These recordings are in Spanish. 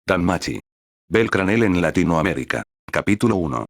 Danmachi. Belcranel en Latinoamérica. Capítulo 1.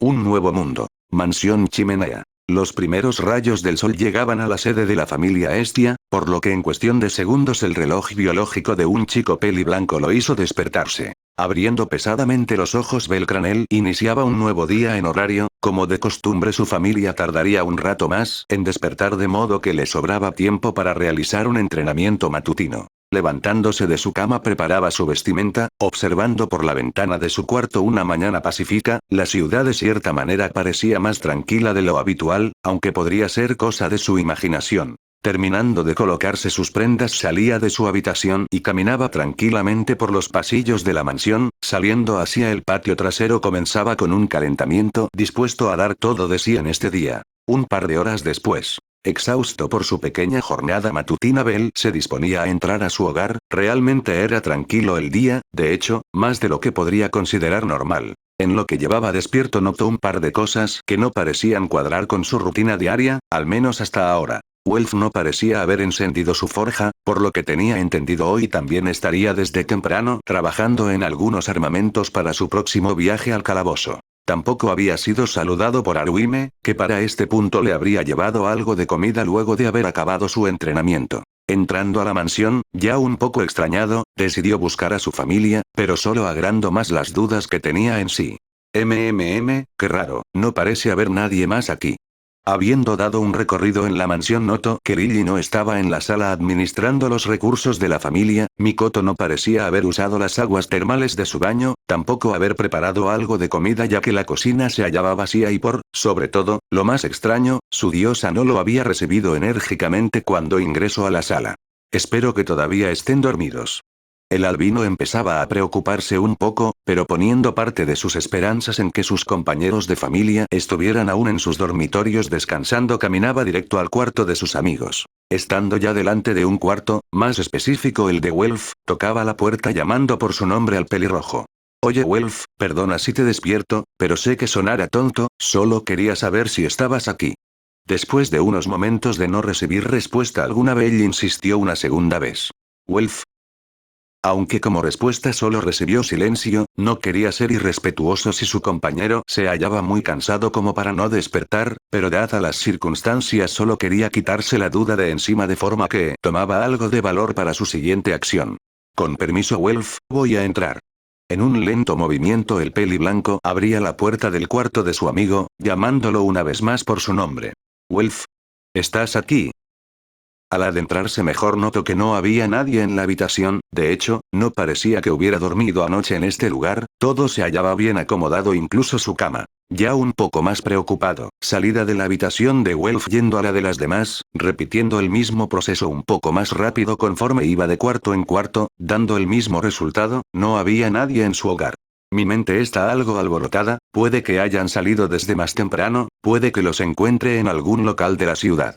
Un nuevo mundo. Mansión Chimenea. Los primeros rayos del sol llegaban a la sede de la familia Estia, por lo que en cuestión de segundos el reloj biológico de un chico peliblanco lo hizo despertarse. Abriendo pesadamente los ojos, Belcranel iniciaba un nuevo día en horario, como de costumbre su familia tardaría un rato más en despertar, de modo que le sobraba tiempo para realizar un entrenamiento matutino. Levantándose de su cama preparaba su vestimenta, observando por la ventana de su cuarto una mañana pacífica, la ciudad de cierta manera parecía más tranquila de lo habitual, aunque podría ser cosa de su imaginación. Terminando de colocarse sus prendas, salía de su habitación y caminaba tranquilamente por los pasillos de la mansión, saliendo hacia el patio trasero comenzaba con un calentamiento dispuesto a dar todo de sí en este día. Un par de horas después, exhausto por su pequeña jornada matutina, Bel se disponía a entrar a su hogar. Realmente era tranquilo el día, de hecho, más de lo que podría considerar normal. En lo que llevaba despierto notó un par de cosas que no parecían cuadrar con su rutina diaria, al menos hasta ahora. Welf no parecía haber encendido su forja, por lo que tenía entendido hoy también estaría desde temprano trabajando en algunos armamentos para su próximo viaje al calabozo. Tampoco había sido saludado por Aruime, que para este punto le habría llevado algo de comida luego de haber acabado su entrenamiento. Entrando a la mansión, ya un poco extrañado, decidió buscar a su familia, pero solo agrandó más las dudas que tenía en sí. Qué raro, no parece haber nadie más aquí. Habiendo dado un recorrido en la mansión, notó que Lily no estaba en la sala administrando los recursos de la familia. Mikoto no parecía haber usado las aguas termales de su baño, tampoco haber preparado algo de comida ya que la cocina se hallaba vacía y sobre todo, lo más extraño, su diosa no lo había recibido enérgicamente cuando ingresó a la sala. Espero que todavía estén dormidos. El albino empezaba a preocuparse un poco, pero poniendo parte de sus esperanzas en que sus compañeros de familia estuvieran aún en sus dormitorios descansando, caminaba directo al cuarto de sus amigos. Estando ya delante de un cuarto, más específico el de Welf, tocaba la puerta llamando por su nombre al pelirrojo. Oye Welf, perdona si te despierto, pero sé que sonará tonto, solo quería saber si estabas aquí. Después de unos momentos de no recibir respuesta alguna, Bell insistió una segunda vez. Welf. Aunque como respuesta solo recibió silencio, no quería ser irrespetuoso si su compañero se hallaba muy cansado como para no despertar, pero dadas las circunstancias solo quería quitarse la duda de encima, de forma que tomaba algo de valor para su siguiente acción. Con permiso Welf, voy a entrar. En un lento movimiento el peliblanco abría la puerta del cuarto de su amigo, llamándolo una vez más por su nombre. Welf. ¿Estás aquí? Al adentrarse mejor notó que no había nadie en la habitación, de hecho, no parecía que hubiera dormido anoche en este lugar, todo se hallaba bien acomodado, incluso su cama. Ya un poco más preocupado, salida de la habitación de Welf yendo a la de las demás, repitiendo el mismo proceso un poco más rápido conforme iba de cuarto en cuarto, dando el mismo resultado, no había nadie en su hogar. Mi mente está algo alborotada, puede que hayan salido desde más temprano, puede que los encuentre en algún local de la ciudad.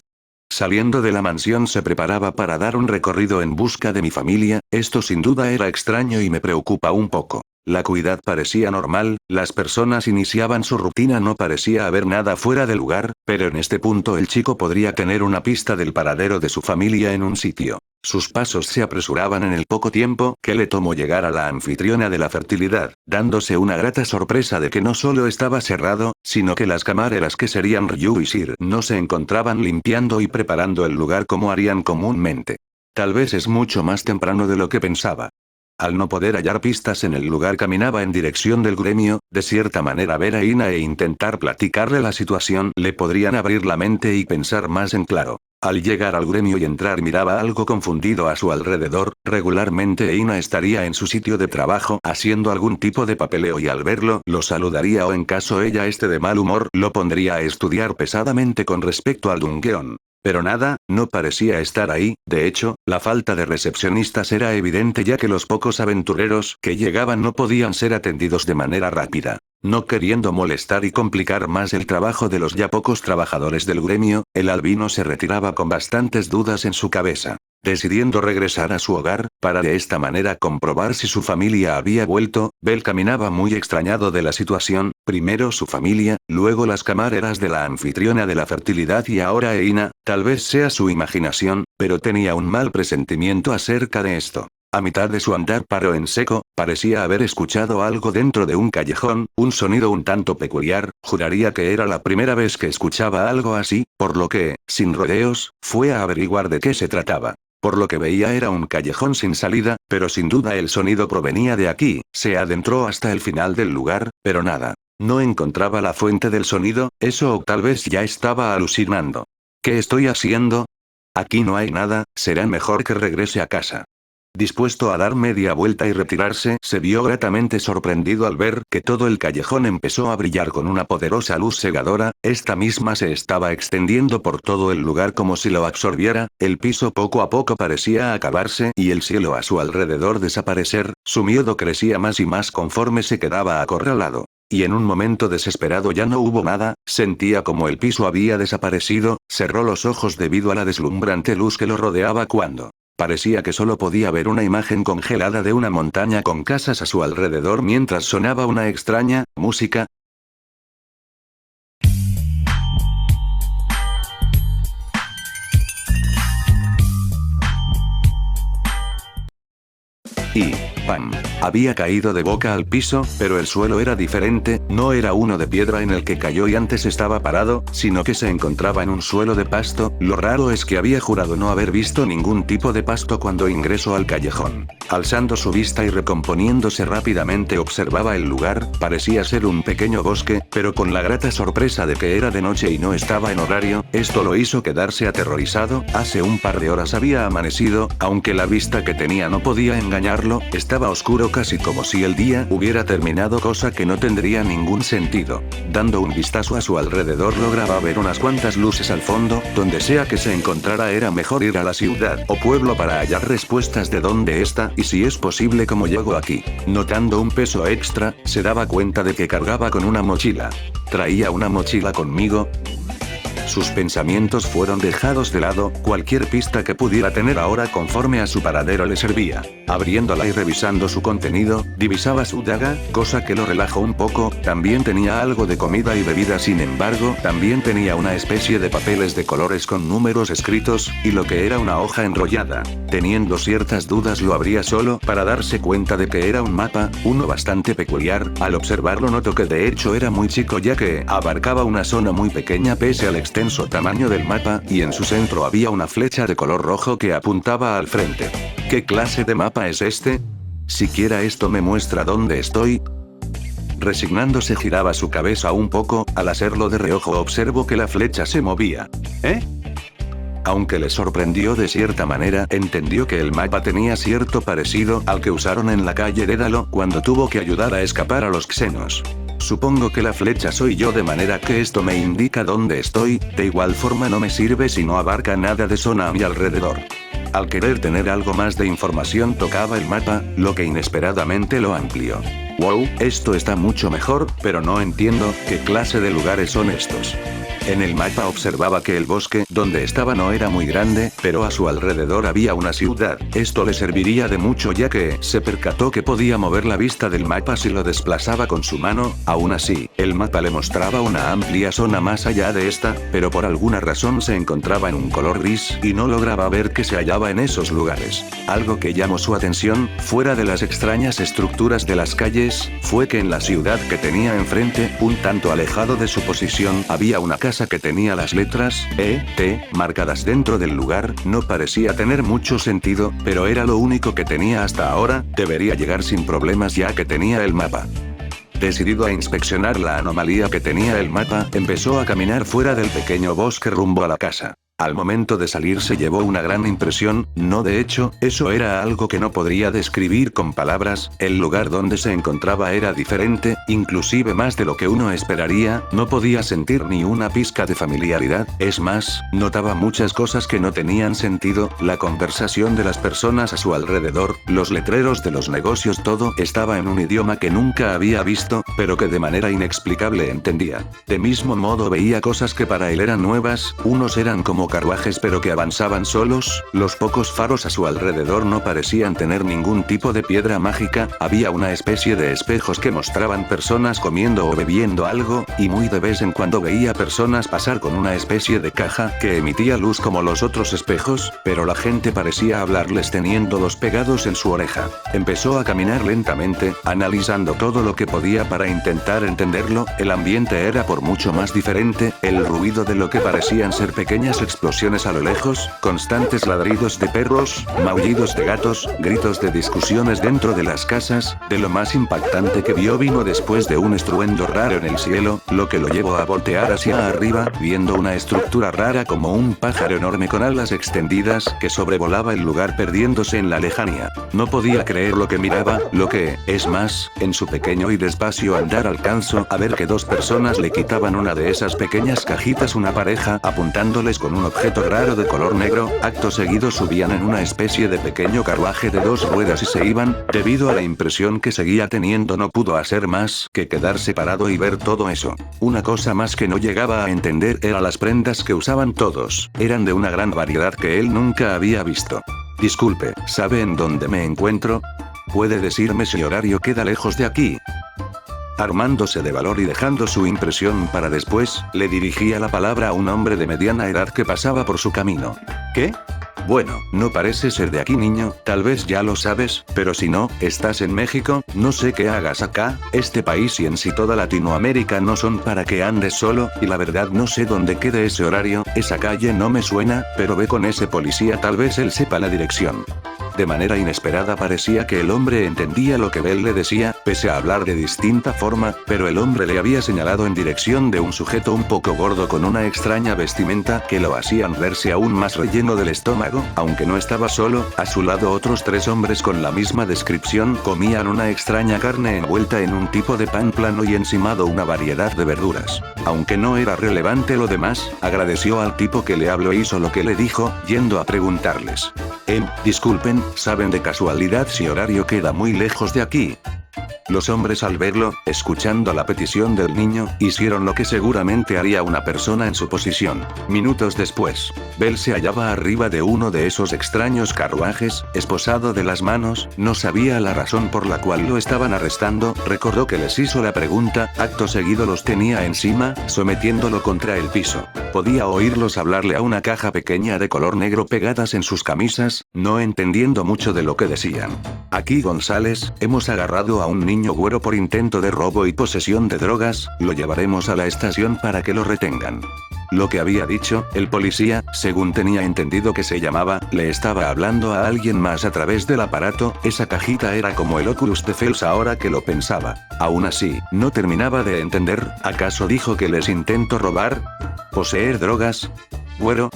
Saliendo de la mansión se preparaba para dar un recorrido en busca de mi familia, esto sin duda era extraño y me preocupa un poco. La acuidad parecía normal, las personas iniciaban su rutina, no parecía haber nada fuera de lugar, pero en este punto el chico podría tener una pista del paradero de su familia en un sitio. Sus pasos se apresuraban en el poco tiempo que le tomó llegar a la anfitriona de la fertilidad, dándose una grata sorpresa de que no solo estaba cerrado, sino que las camareras, que serían Ryu y Sir, no se encontraban limpiando y preparando el lugar como harían comúnmente. Tal vez es mucho más temprano de lo que pensaba. Al no poder hallar pistas en el lugar, caminaba en dirección del gremio. De cierta manera ver a Ina e intentar platicarle la situación le podrían abrir la mente y pensar más en claro. Al llegar al gremio y entrar miraba algo confundido a su alrededor, regularmente Ina estaría en su sitio de trabajo haciendo algún tipo de papeleo y al verlo lo saludaría, o en caso ella esté de mal humor lo pondría a estudiar pesadamente con respecto al Dungeon. Pero nada, no parecía estar ahí. De hecho, la falta de recepcionistas era evidente ya que los pocos aventureros que llegaban no podían ser atendidos de manera rápida. No queriendo molestar y complicar más el trabajo de los ya pocos trabajadores del gremio, el albino se retiraba con bastantes dudas en su cabeza. Decidiendo regresar a su hogar, para de esta manera comprobar si su familia había vuelto, Bell caminaba muy extrañado de la situación, primero su familia, luego las camareras de la anfitriona de la fertilidad y ahora Eina. Tal vez sea su imaginación, pero tenía un mal presentimiento acerca de esto. A mitad de su andar paró en seco, parecía haber escuchado algo dentro de un callejón, un sonido un tanto peculiar, juraría que era la primera vez que escuchaba algo así, por lo que, sin rodeos, fue a averiguar de qué se trataba. Por lo que veía era un callejón sin salida, pero sin duda el sonido provenía de aquí, se adentró hasta el final del lugar, pero nada. No encontraba la fuente del sonido, eso o tal vez ya estaba alucinando. ¿Qué estoy haciendo? Aquí no hay nada, será mejor que regrese a casa. Dispuesto a dar media vuelta y retirarse, se vio gratamente sorprendido al ver que todo el callejón empezó a brillar con una poderosa luz cegadora, esta misma se estaba extendiendo por todo el lugar como si lo absorbiera, el piso poco a poco parecía acabarse y el cielo a su alrededor desaparecer, su miedo crecía más y más conforme se quedaba acorralado. Y en un momento desesperado ya no hubo nada, sentía como el piso había desaparecido, cerró los ojos debido a la deslumbrante luz que lo rodeaba cuando parecía que solo podía ver una imagen congelada de una montaña con casas a su alrededor mientras sonaba una extraña música. Y, ¡pam! Había caído de boca al piso, pero el suelo era diferente, no era uno de piedra en el que cayó y antes estaba parado, sino que se encontraba en un suelo de pasto, lo raro es que había jurado no haber visto ningún tipo de pasto cuando ingresó al callejón. Alzando su vista y recomponiéndose rápidamente observaba el lugar, parecía ser un pequeño bosque, pero con la grata sorpresa de que era de noche y no estaba en horario, esto lo hizo quedarse aterrorizado, hace un par de horas había amanecido, aunque la vista que tenía no podía engañarlo, estaba oscuro casi como si el día hubiera terminado, cosa que no tendría ningún sentido. Dando un vistazo a su alrededor lograba ver unas cuantas luces al fondo, donde sea que se encontrara era mejor ir a la ciudad o pueblo para hallar respuestas de dónde está y si es posible cómo llego aquí. Notando un peso extra, se daba cuenta de que cargaba con una mochila. ¿Traía una mochila conmigo? Sus pensamientos fueron dejados de lado, cualquier pista que pudiera tener ahora conforme a su paradero le servía. Abriéndola y revisando su contenido, divisaba su daga, cosa que lo relajó un poco, también tenía algo de comida y bebida, sin embargo, también tenía una especie de papeles de colores con números escritos, y lo que era una hoja enrollada. Teniendo ciertas dudas lo abría solo para darse cuenta de que era un mapa, uno bastante peculiar, al observarlo notó que de hecho era muy chico ya que abarcaba una zona muy pequeña pese al extenso tamaño del mapa, y en su centro había una flecha de color rojo que apuntaba al frente. ¿Qué clase de mapa es este? ¿Siquiera esto me muestra dónde estoy? Resignándose giraba su cabeza un poco, al hacerlo de reojo observó que la flecha se movía. ¿Eh? Aunque le sorprendió de cierta manera, entendió que el mapa tenía cierto parecido al que usaron en la calle Dédalo cuando tuvo que ayudar a escapar a los xenos. Supongo que la flecha soy yo, de manera que esto me indica dónde estoy, de igual forma no me sirve si no abarca nada de zona a mi alrededor. Al querer tener algo más de información tocaba el mapa, lo que inesperadamente lo amplió. Wow, esto está mucho mejor, pero no entiendo qué clase de lugares son estos. En el mapa observaba que el bosque donde estaba no era muy grande, pero a su alrededor había una ciudad. Esto le serviría de mucho ya que se percató que podía mover la vista del mapa si lo desplazaba con su mano. Aún así, el mapa le mostraba una amplia zona más allá de esta, pero por alguna razón se encontraba en un color gris y no lograba ver qué se hallaba en esos lugares. Algo que llamó su atención, fuera de las extrañas estructuras de las calles, fue que en la ciudad que tenía enfrente, un tanto alejado de su posición, había una casa que tenía las letras E.T. marcadas dentro del lugar. No parecía tener mucho sentido, pero era lo único que tenía hasta ahora, debería llegar sin problemas ya que tenía el mapa. Decidido a inspeccionar la anomalía que tenía el mapa, empezó a caminar fuera del pequeño bosque rumbo a la casa. Al momento de salir se llevó una gran impresión, no, de hecho, eso era algo que no podría describir con palabras, el lugar donde se encontraba era diferente, inclusive más de lo que uno esperaría, no podía sentir ni una pizca de familiaridad, es más, notaba muchas cosas que no tenían sentido, la conversación de las personas a su alrededor, los letreros de los negocios, todo estaba en un idioma que nunca había visto, pero que de manera inexplicable entendía. De mismo modo veía cosas que para él eran nuevas, unos eran como carruajes pero que avanzaban solos, los pocos faros a su alrededor no parecían tener ningún tipo de piedra mágica, había una especie de espejos que mostraban personas comiendo o bebiendo algo, y muy de vez en cuando veía personas pasar con una especie de caja que emitía luz como los otros espejos, pero la gente parecía hablarles teniéndolos pegados en su oreja. Empezó a caminar lentamente, analizando todo lo que podía para intentar entenderlo, el ambiente era por mucho más diferente, el ruido de lo que parecían ser pequeñas explosiones a lo lejos, constantes ladridos de perros, maullidos de gatos, gritos de discusiones dentro de las casas, de lo más impactante que vio vino después de un estruendo raro en el cielo, lo que lo llevó a voltear hacia arriba, viendo una estructura rara como un pájaro enorme con alas extendidas que sobrevolaba el lugar perdiéndose en la lejanía. No podía creer lo que miraba, es más, en su pequeño y despacio andar alcanzó a ver que dos personas le quitaban una de esas pequeñas cajitas, una pareja, apuntándoles con un objeto raro de color negro, acto seguido subían en una especie de pequeño carruaje de dos ruedas y se iban. Debido a la impresión que seguía teniendo no pudo hacer más que quedarse parado y ver todo eso. Una cosa más que no llegaba a entender era las prendas que usaban todos, eran de una gran variedad que él nunca había visto. Disculpe, ¿sabe en dónde me encuentro? ¿Puede decirme si horario queda lejos de aquí? Armándose de valor y dejando su impresión para después, le dirigía la palabra a un hombre de mediana edad que pasaba por su camino. ¿Qué? Bueno, no parece ser de aquí, niño, tal vez ya lo sabes, pero si no, estás en México, no sé qué hagas acá, este país y en sí toda Latinoamérica no son para que andes solo, y la verdad no sé dónde quede ese horario, esa calle no me suena, pero ve con ese policía, tal vez él sepa la dirección. De manera inesperada parecía que el hombre entendía lo que Bell le decía, pese a hablar de distinta forma, pero el hombre le había señalado en dirección de un sujeto un poco gordo con una extraña vestimenta que lo hacían verse aún más relleno del estómago, aunque no estaba solo, a su lado otros tres hombres con la misma descripción comían una extraña carne envuelta en un tipo de pan plano y encimado una variedad de verduras. Aunque no era relevante lo demás, agradeció al tipo que le habló e hizo lo que le dijo, yendo a preguntarles. Disculpen, ¿saben de casualidad si horario queda muy lejos de aquí? Los hombres al verlo, escuchando la petición del niño, hicieron lo que seguramente haría una persona en su posición. Minutos después, Bell se hallaba arriba de uno de esos extraños carruajes, esposado de las manos, no sabía la razón por la cual lo estaban arrestando, recordó que les hizo la pregunta, acto seguido los tenía encima, sometiéndolo contra el piso. Podía oírlos hablarle a una caja pequeña de color negro pegadas en sus camisas, no entendiendo mucho de lo que decían. Aquí González, hemos agarrado a un niño güero por intento de robo y posesión de drogas, lo llevaremos a la estación para que lo retengan. Lo que había dicho, el policía, según tenía entendido que se llamaba, le estaba hablando a alguien más a través del aparato, esa cajita era como el Oculus de Phelps ahora que lo pensaba. Aún así, no terminaba de entender, ¿acaso dijo que les intento robar? ¿Poseer drogas? Güero.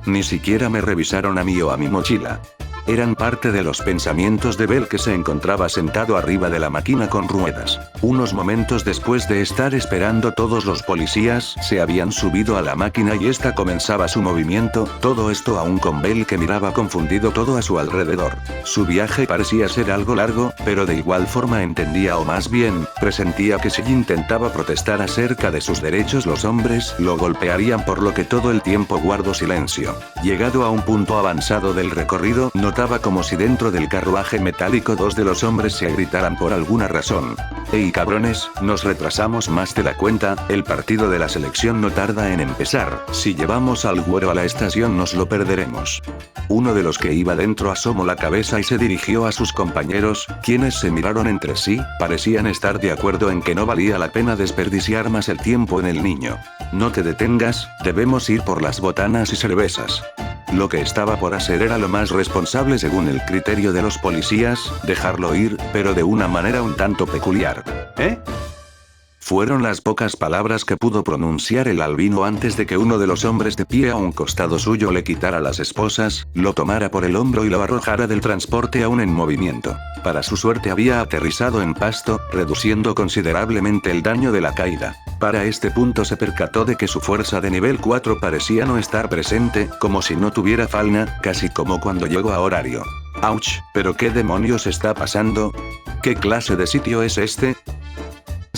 Ni siquiera me revisaron a mí o a mi mochila. Eran parte de los pensamientos de Bell, que se encontraba sentado arriba de la máquina con ruedas. Unos momentos después de estar esperando, todos los policías se habían subido a la máquina y esta comenzaba su movimiento, todo esto aún con Bell que miraba confundido todo a su alrededor. Su viaje parecía ser algo largo, pero de igual forma entendía, o más bien, presentía que si intentaba protestar acerca de sus derechos los hombres lo golpearían, por lo que todo el tiempo guardó silencio. Llegado a un punto avanzado del recorrido, notaba como si dentro del carruaje metálico dos de los hombres se gritaran por alguna razón. ¡Ey cabrones, nos retrasamos más de la cuenta, el partido de la selección no tarda en empezar, si llevamos al güero a la estación nos lo perderemos! Uno de los que iba dentro asomó la cabeza y se dirigió a sus compañeros, quienes se miraron entre sí, parecían estar de acuerdo en que no valía la pena desperdiciar más el tiempo en el niño. No te detengas, debemos ir por las botanas y cervezas. Lo que estaba por hacer era lo más responsable según el criterio de los policías, dejarlo ir, pero de una manera un tanto peculiar. Fueron las pocas palabras que pudo pronunciar el albino antes de que uno de los hombres de pie a un costado suyo le quitara las esposas, lo tomara por el hombro y lo arrojara del transporte aún en movimiento. Para su suerte había aterrizado en pasto, reduciendo considerablemente el daño de la caída. Para este punto se percató de que su fuerza de nivel 4 parecía no estar presente, como si no tuviera falna, casi como cuando llegó a horario. ¡Auch! ¿Pero qué demonios está pasando? ¿Qué clase de sitio es este?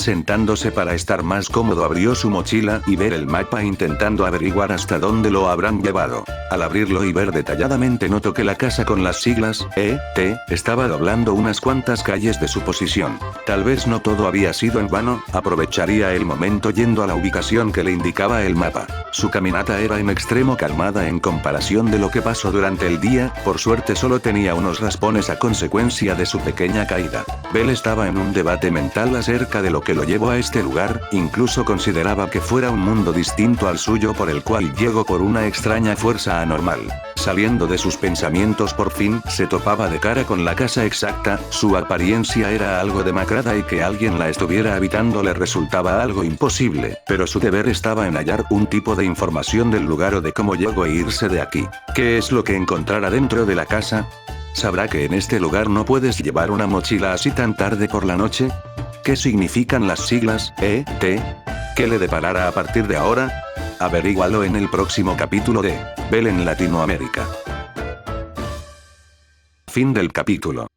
Sentándose para estar más cómodo abrió su mochila y ver el mapa intentando averiguar hasta dónde lo habrán llevado. Al abrirlo y ver detalladamente notó que la casa con las siglas E.T. estaba doblando unas cuantas calles de su posición. Tal vez no todo había sido en vano, aprovecharía el momento yendo a la ubicación que le indicaba el mapa. Su caminata era en extremo calmada en comparación de lo que pasó durante el día, por suerte solo tenía unos raspones a consecuencia de su pequeña caída. Bell estaba en un debate mental acerca de lo que lo llevó a este lugar, incluso consideraba que fuera un mundo distinto al suyo por el cual llegó por una extraña fuerza anormal. Saliendo de sus pensamientos por fin, se topaba de cara con la casa exacta, su apariencia era algo demacrada y que alguien la estuviera habitando le resultaba algo imposible, pero su deber estaba en hallar un tipo de información del lugar o de cómo llegó e irse de aquí. ¿Qué es lo que encontrará dentro de la casa? ¿Sabrá que en este lugar no puedes llevar una mochila así tan tarde por la noche? ¿Qué significan las siglas E.T.? ¿Qué le deparará a partir de ahora? Averígualo en el próximo capítulo de Bell en Latinoamérica. Fin del capítulo.